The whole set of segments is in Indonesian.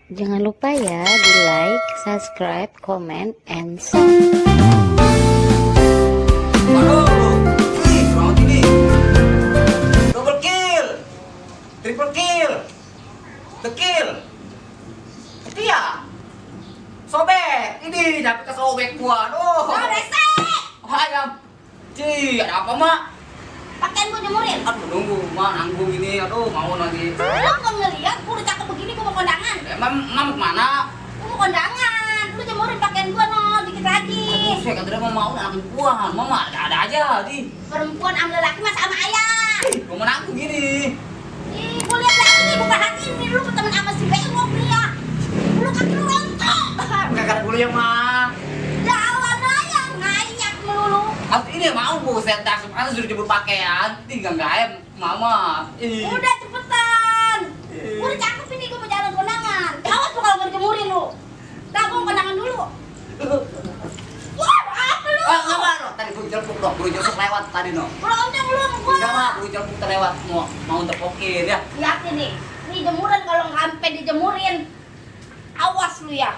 Jangan lupa ya di like, subscribe, comment, and share. Waduh, wih, banget ini. Double kill, triple kill, the kill. Iya, sobek. Ini dapet ke sobek gua. Aduh. Ayam. Ci, ada apa mak? Pakaian gua jemurin. Aduh, nunggu mak, nanggung ini. Aduh, mau nanti. Lo nggak ngeliat? Gua udah cakep begini, gua mau kondangan. Mam mana? Gua mau kondangan. Lu jemurin pakaian gua no, dikit lagi. Aduh, saya kata dia mau anak perempuan. Mama ada aja di. Perempuan sama lelaki mah sama ayah. Gua mau nanggung gini. Ih, gua lihat lagi nih, bukan hati ini. Lu berteman sama si Bewok nih ya. Lu kaki lu rontok. Kakak dulu ya mak. Jalan aja, ngayak melulu. Aku ini mau bu, saya tas sekarang sudah jemput pakaian, tinggal ayam mama. Udah cepetan. Gua udah cakep ini, gua mau jalan kondangan. Awas lu kalau nggak dijemurin lu. Dah, gua mau kondangan dulu. Wah, apa lu? Enggak mak, no. Tadi buru jelpuk dong, buru jelpuk lewat tadi no. Beroncong lu sama gua. Enggak mak, buru jelpuk terlewat mau terpokir ya. Lihatin nih, nih jemuran kalau nggak sampai dijemurin, awas lu ya.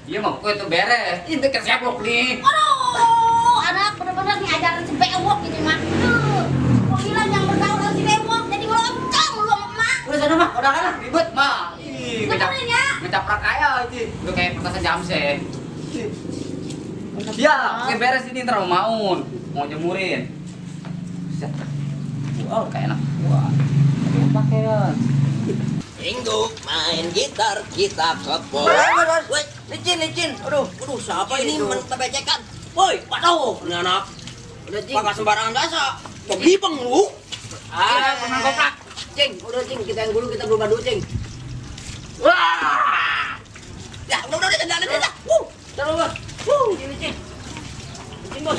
Iya mak, kok itu beres. Ini ke siapa nih? Aduh, anak bener-bener nih ajaran si Bewok ini mah. Gua bilang yang bergaul sama si Bewok, jadi beroncong lu sama emak. Udah sana mak, udah kan ribet mak. Ih, Jemurin ya. ngecaprak kaya ini. Udah kayak petasan jamse. Ya, oke beres ini ntar mau jemurin. Wow, kayak enak. Wah, pakaian. Minggu main gitar kita ke pos. Woi, licin. Aduh, siapa ini mentebecekan? Woi, patuh, ini anak. Udah cing. Pakai sembarangan dasa. Keblibeng lu. Pernah koprak. Cing, udah cing, kita yang dulu kita belum adu cing. Wah. Ya, udah, dah. Terus bos. Ini cing. Cing bos.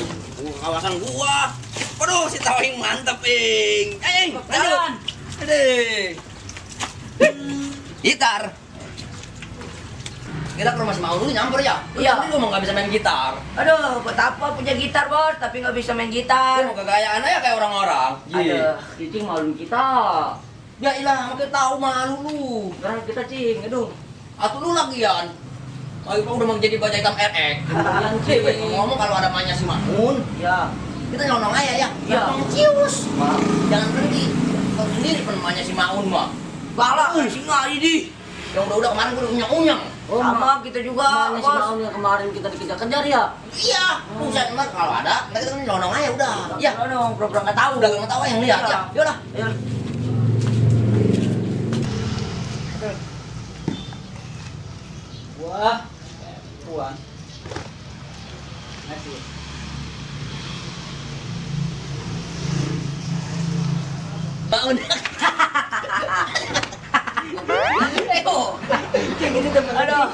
Kawasan gua. Waduh, si Tawing mantep, Ping. Lanjut. Aduh. Gitar. Kita ke rumah si Maul dulu nyamper ya? Iya. Tapi gua mau nggak bisa main gitar. Aduh, buat apa punya gitar bos, tapi nggak bisa main gitar. Gua mau kegayaan aja kayak orang-orang. Aduh, Cicing maluin kita. Ya ilah, makin tahu malu lu. Sekarang kita cing, aduh. Atau lu lagian. Lagi udah menjadi baja hitam RX. Yang cewek. Ngomong kalau ada mainnya si Mamun, Ya, kita nyelonong aja ya. Iya. Cius. Jangan berhenti. Kau sendiri penemanya si Maun mah. galak. Singa ini. Yang udah kemarin gua udah unyang-unyang. Sama kita juga, Mana si bos. Maun yang kemarin kita dikejar-kejar ya? Iya, buset ntar kalau ada, ntar kita nyelonong aja udah. Ya, Ya, dong, pura-pura nggak tahu. udah nggak tahu yang lihat ya. Yaudah. Ya. Wah, puan. Nasi. Maun. Ayo. Ini temen. Aduh,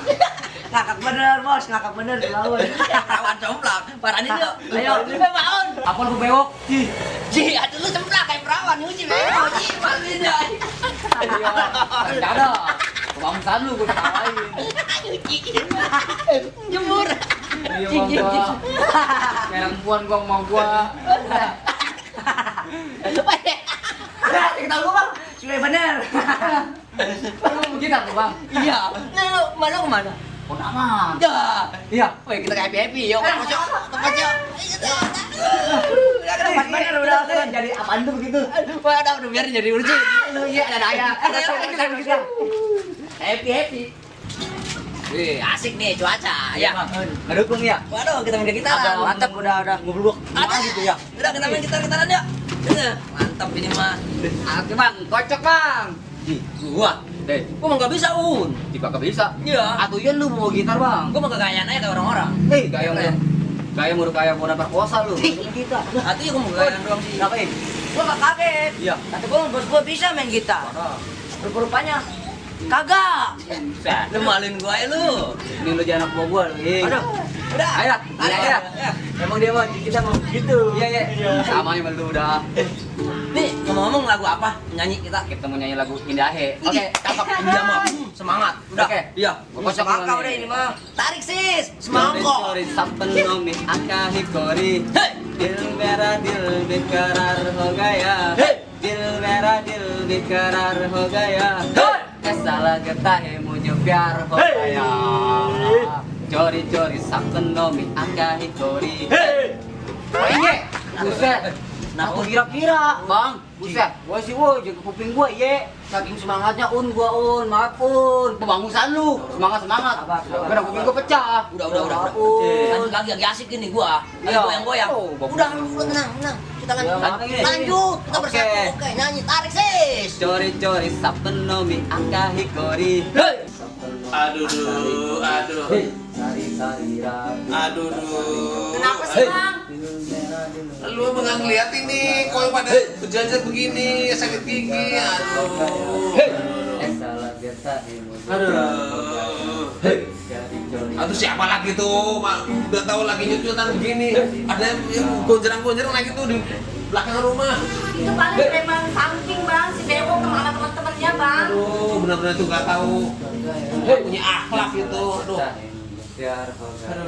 ngakak bener bos, ngakak bener lawan. Kawan complak, paranin yuk. Ayo, Maun. Apa lu bewok? Ji, aduh lu cemplak kayak perawan nyuci bewok. Ji, maluin ya. Enggak ada. Kebangsaan lu gua ketawain. Nyuci. Jemur. Iya bang gua. Kayak perempuan gua mau gua. Kita lu bang. sudah bener. Lu begitu tuh bang. Iya. Nah, lu malu kemana? Kondangan. Ya. Iya. Woi, kita kayak happy yuk. Tempat yuk. Tempat bener udah. Jadi apaan tuh begitu? Wah, udah biarin jadi lucu. Lu iya ada ayah. Kita. Happy. Wih, asik nih cuaca. Ya. Ngedukung ya. Waduh, kita main gitar. Ada mantap udah. Ngobrol Ada gitu ya. Udah kita main gitar-gitaran yuk. Mantap ini mah. Oke bang, kocok bang. Gua. Deh, Gua mah nggak bisa, Un. tiba gak bisa. Iya. Atau iya lu mau gitar bang? Gua mah kegayaan aja kayak orang-orang. Gaya lu. Gaya mau kayak mau perkosa lu. Kita. Hati gua mau kegayaan doang sih. Ngapain? Gua nggak kaget. Iya. Kata gua bos gua bisa main gitar. Rupa-rupanya kagak. Buset. Lu maluin gua ya lu. Ini lu jangan bawa gua. Aduh. Udah. Ayo, Ayo. Emang dia mau kita mau gitu. Iya. Sama sama lu udah. Nih, ngomong-ngomong lagu apa? Nyanyi kita. Kita mau nyanyi lagu Indahe. Oke, cakep. Iya mah. Semangat. Udah. Oke. Iya. Gua kocok Semangka udah ini mah. Tarik sis. Semangkok. Sorry, sampen nomi akahikori. Hei. Dil mera dil bekarar ho gaya. Hey. Dil mera dil bekarar ho gaya. Hey. salah getahe mujo biar hokaya. Cori-cori sapenomi angka hikori. Ini, buset. Nah, aku kira-kira. Bang, buset. Gua sih woi jaga kuping gua ye. Saking semangatnya gua maaf Pembangunan lu. Semangat. Gara kuping gua pecah. Udah. Lanjut lagi asik ini gua. Lagi Iya. goyang-goyang. Oh, Udah tenang. Kita lanjut. Ya, Lanjut. Kita Oke. bersatu. Oke, nyanyi tarik sis. Cori-cori sapenomi angka hikori. Aduh. Aduh. Kenapa sih bang? Lu emang nggak ngeliat ini, kok pada berjajar begini, sakit gigi. Aduh siapa lagi tuh? Udah tahu lagi nyucutan begini. Ada yang gonjerang-gonjerang lagi tuh di belakang rumah. Itu paling preman samping bang, si Dewo kemana teman-temannya bang? Aduh, benar-benar tuh nggak tahu. Nggak punya akhlak itu. Aduh.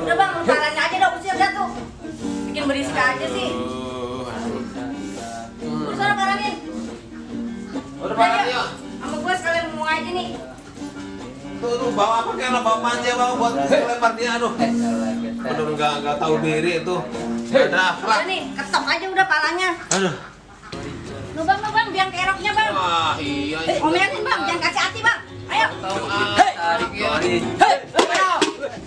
Udah bang, lu caranya aja dah usir dah tuh. Bikin berisik aja sih. Lu sana paranin. Udah Udah parah yuk. yuk. Sama gue sekalian ngomong aja nih. Tuh bawa apa kayak bawa manja bawa buat lempar dia. Aduh. Bener nggak tahu diri itu. Nggak ada akhlak. Udah nih, ketok aja udah palanya. Aduh. Lu bang, biang keroknya bang. Wah iya. Omelin bang, jangan kasih hati bang. Ayo.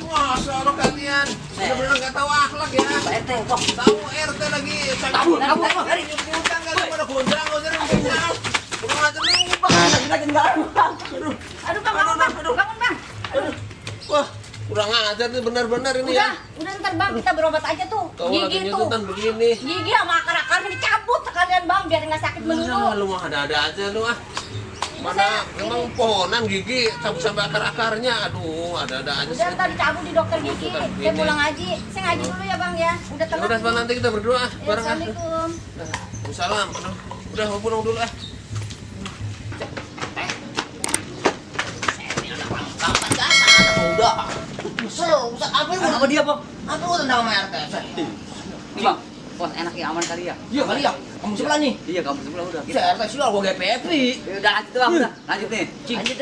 Wah, sorok kalian. Bener-bener nggak tahu akhlak ya. RT kok. Tahu RT lagi. Kabur. Dari nyuci-nyucian kali pada gonjrang-gonjrang tinggal. Bukan aja lu Aduh bang, bangun bang. Wah, kurang ajar nih benar-benar ini ya. Udah ntar bang, kita berobat aja tuh. Kau lagi Gigi tuh. nyututan begini. Gigi sama akar-akarnya dicabut sekalian bang, biar nggak sakit melulu. Lu mah ada-ada aja lu ah. Mana emang pohonan gigi cabut sampai akar-akarnya. Aduh, ada-ada aja Udah sih. ntar dicabut di dokter gigi. Saya pulang ngaji. Saya ngaji dulu ya bang ya. Udah Ya tenang. udah, nanti kita berdoa Ya, bareng ah. Assalamualaikum. Salam. Udah mau pulang dulu ah. Kapan jasa anak muda. Kesel, usah apa lu? Apa dia, Bang? Apa lu tentang sama RT? Nih, Bang. Bos enaknya aman kali ya? Iya kali ya. Kamu sebelah nih. Iya, kamu sebelah udah. Bisa RT sudah gua GPP. Ya udah lanjut Bang, udah. Lanjut nih. Lanjut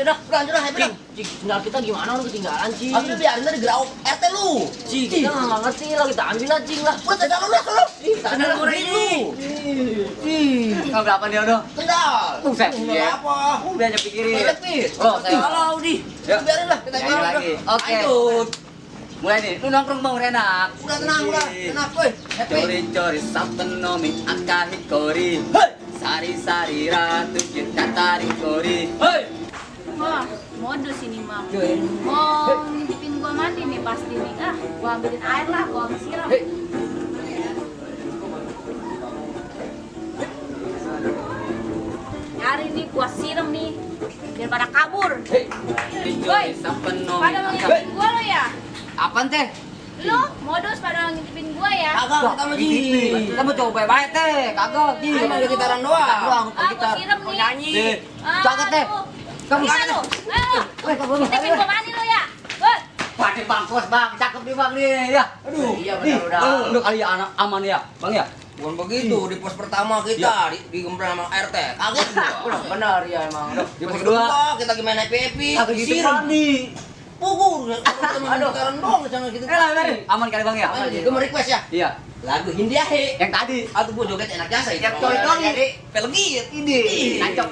udah, Happy. Cik, sendal kita gimana udah ketinggalan, Cik? Habis biarin tadi gerau RT lu. Cik, kita nggak ngerti lah, kita ambil lah, Cik lah. Udah tendal lu lah lu. Sendal gua ini. Kamu berapa dia udah? Tendal. Buset. Tendal Iya. apa? Udah aja pikirin. Happy. Oh, saya. Kalau di. Yuk. Biarin lah kita Nyanyi lagi. Oke. Lanjut. Mulai nih, lu nongkrong Bang enak. Udah tenang, woi. Happy. Cori-cori sapenomi angka hikori. Hei. Sari-sari ratu kita tarik kori. Hei. Wah, modus ini mah. Mau ngintipin gua mati nih pasti nih. Ah, gua ambilin air lah, gua siram. Hari ini gua siram nih, biar pada kabur. Woi, pada mau ngintipin gua lo ya? Apaan teh? Lu modus pada ngintipin gua ya? Kagak kita mah Ji. Kita mau coba baik teh, kagak Ji. Cuma ada gitaran doang. Ah, gua siram nih. Nyanyi. Jangan teh. Kamu Gimana jangan. lu? Ayo, ngintipin gua mati lo ya? Woi. Pakai bangkos Bang, cakep nih Bang nih ya. Aduh. Iya, benar, udah. Lu kali ya anak aman ya, Bang ya. Bukan begitu, di pos pertama kita di gembel sama RT. Kaget gua. Benar ya emang. Di pos Pos kedua. kedua kita gimana happy. Kagak gitu Siram. mandi. Pukul. Aduh, gitaran doang jangan gitu. Mari. Aman kali Bang ya. Gue mau request ya. Iya. Lagu Hindiahe. Yang tadi. Atau gua joget enak jasa itu. Tiap kali. Pelgit. Ini. Nancok.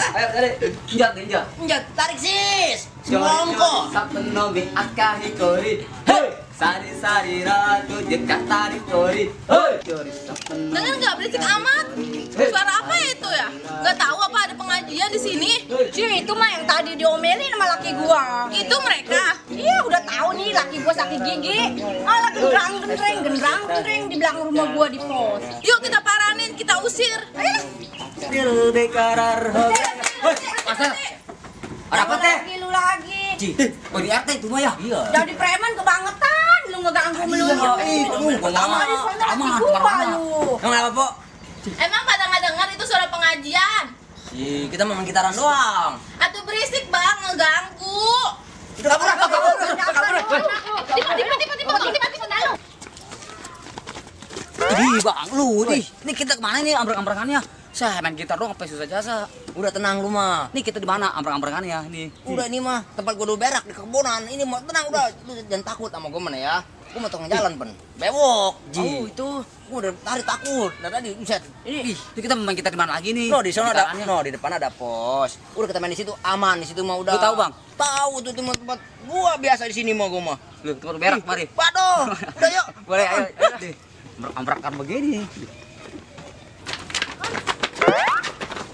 Ayo, tadi. Injak, injak. Enjat, tarik sis. Semongko. Sapenomi angka hikori. Hei. Sari-sari ratu jekat tarik kori. Hei. Dengar nggak berisik amat? Suara apa ya itu ya? Nggak tahu apa ada pengajian di sini? Cuy, itu mah yang tadi diomelin sama laki gua. Itu mereka. Iya, udah tahu nih laki gua sakit gigi. Malah gendrang-gendreng di belakang rumah gua di pos. Yuk kita paranin, kita usir. Ayo. Dil bekarar hobi. Masa? Ada apa teh? Lu lagi. Ci, oh di RT itu mah ya? Iya. Jadi preman kebangetan, lu ngeganggu melulu. Aman, Gua lu. Kenapa, Po? Emang pada nggak dengar itu suara pengajian? Kita main gitaran doang. Atuh berisik bang, ngeganggu. Kabur. Tipe, lalu. Ih, Bang, lu nih. Ini kita kemana nih ambrak-ambrakannya? Saya main gitar doang sampai susah jasa. Udah tenang lu mah. Nih kita di mana? Ambrang-ambrangan ya ini. Udah ini mah tempat gua dulu berak di kebonan. Ini mau tenang udah. Lu jangan takut sama gua mana ya. Gua mau tengah jalan, Pen. Bewok. Ji. Oh, itu gua udah tarik takut. Dari tadi buset. Ini kita main gitar di mana lagi nih? No, di sana ada, Gitarannya. no, di depan ada pos. Udah kita main di situ aman, di situ mah udah. Lu tahu, Bang? Tahu tuh tempat gua biasa di sini mah gua mah. Lu tempat berak mari. Waduh, udah yuk. Boleh ayo. Ambrak-ambrakan begini.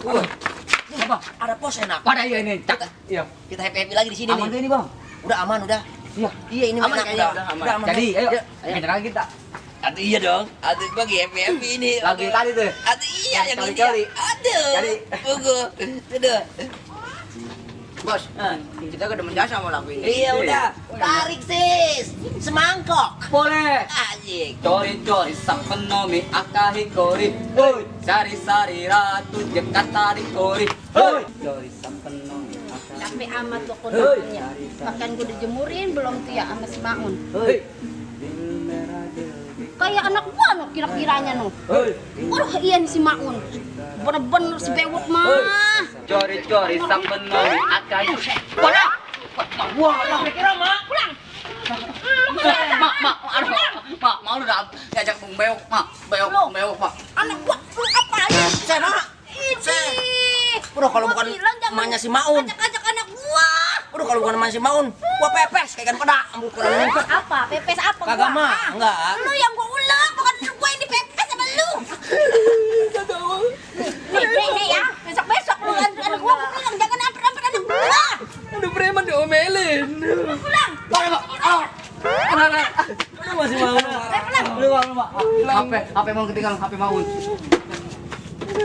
Wah. Apa? Ada pos enak. Pada iya ini. Iya. Kita happy lagi di sini Aman nih. ini, Bang. Udah aman udah. Iya. Iya ini Aman enak kayaknya, udah. udah aman. Jadi ayo. Kita lagi kita. Aduh iya dong. Aduh bagi happy ini. Lagi tadi tuh. Aduh iya yang ini. Coli-coli. Aduh. Jadi. Tunggu. Aduh. Bos, kita udah menjasa sama lagu ini. Iya udah. Tarik sis. Semangkok. Boleh. Anjing. Cori-cori sapenomi akahi kori. Hoi. Sari-sari ratu Jakarta di kori. Hoi. Cori sapenomi akahi. Capek amat lo kononnya. Pakaian gue dijemurin belum tuh ya sama si Maun. Hoi. Kayak anak gua no kira-kiranya no. Hoi. Waduh iya nih si Maun. Bener-bener si bewok mah. Cori-cori sapenomi akahi. Bola. Wah, lah kira mak. Pulang. Mak, mau lu udah diajak bung beok, mak. Beok, mak. Anak gua lu apain? Saya mak. Ih. Udah kalau Gua bukan bilang jangan emaknya si Maun. Ajak-ajak anak gua. Udah kalau bukan emaknya si Maun, gua pepes kayak ikan peda. Ambil kurang. Apa? Pepes apa gua? Kagak mah, enggak. Lu yang gua ulek, bukan gua yang dipepes sama lu. Nih ya, besok-besok lu anak gua bilang jangan ampet-ampet anak gua. Aduh preman diomelin. Pulang. Lu masih mau? Lu mau, Mak. HP mau ketinggalan, HP mau.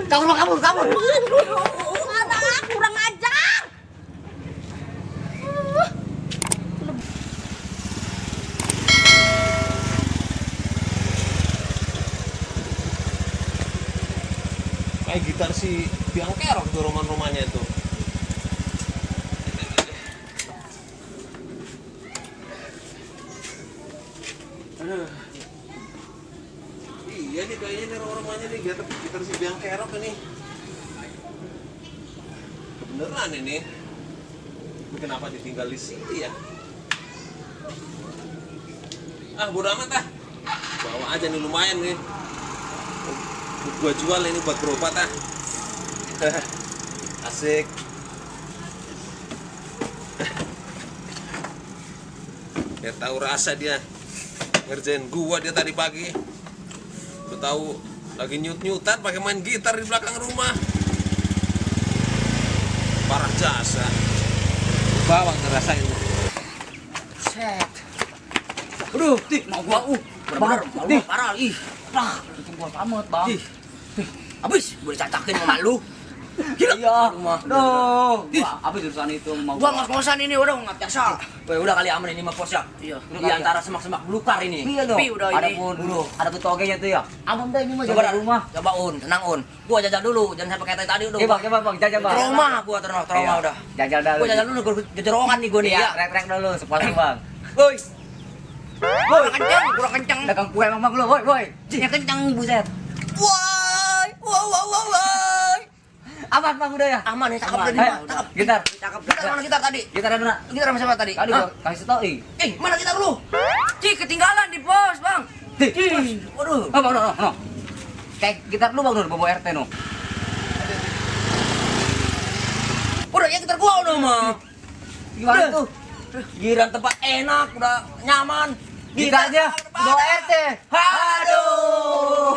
Kabur. Anak kurang ajar. Kayak gitar si Biang Kerok tuh rumah-rumahnya itu. Iya nih kayaknya nih rumah-rumahnya nih gitar si Biang Kerok ini. Beneran ini. Kenapa ditinggal di sini ya? Ah bodo amat ah. Bawa aja nih lumayan nih. Gua jual ini buat berobat ah. Asik. Biar tahu rasa dia ngerjain gua dia tadi pagi. Gua tahu lagi nyut-nyutan pakai main gitar di belakang rumah. Parah jasa. Bawang ngerasain. Set. Aduh, Dik, mau gua Bener-bener Dik. parah ih. Lah, itu gua pamit, Bang. Ih. Abis boleh cacakin sama lu. Gila. Iya. Rumah. Aduh. Apa jurusan itu mau Gua ngos-ngosan ini udah nggak biasa. Weh udah kali aman ini mah pos ya. Iya. Di antara semak-semak belukar ini. Iya dong. Tapi udah Ada ini. pun ada petogenya tuh ya. Aman dah ini mah Coba jaga dah rumah. Coba tenang Gua jajal dulu, jangan sampai kayak tadi udah. Coba Bang, jajal Bang. Trauma gua trauma Iya. udah. Jajal dah. Gua jajal dulu gejerongan nih gua nih Iya, ya. rek-rek dulu sepuasnya, Bang. Woi. Kurang kencang. Dagang kue Bang lu, woi. Yang kencang buset. Woi. Aman Bang udah ya? Aman ya, cakep Aman, udah. Ayo, Cakep. gitar. Gitar mana gitar tadi? Gitar mana? Gitar sama siapa tadi? Tadi Hah? gua kasih tau, Mana gitar lu? Cih, ketinggalan di pos, Bang. Waduh. Oh, no. Kayak gitar lu Bang udah bawa RT no. Udah ya gitar gua udah mah. Gimana tuh? Giran tempat enak, udah nyaman. Gitarnya bawa RT. Aduh.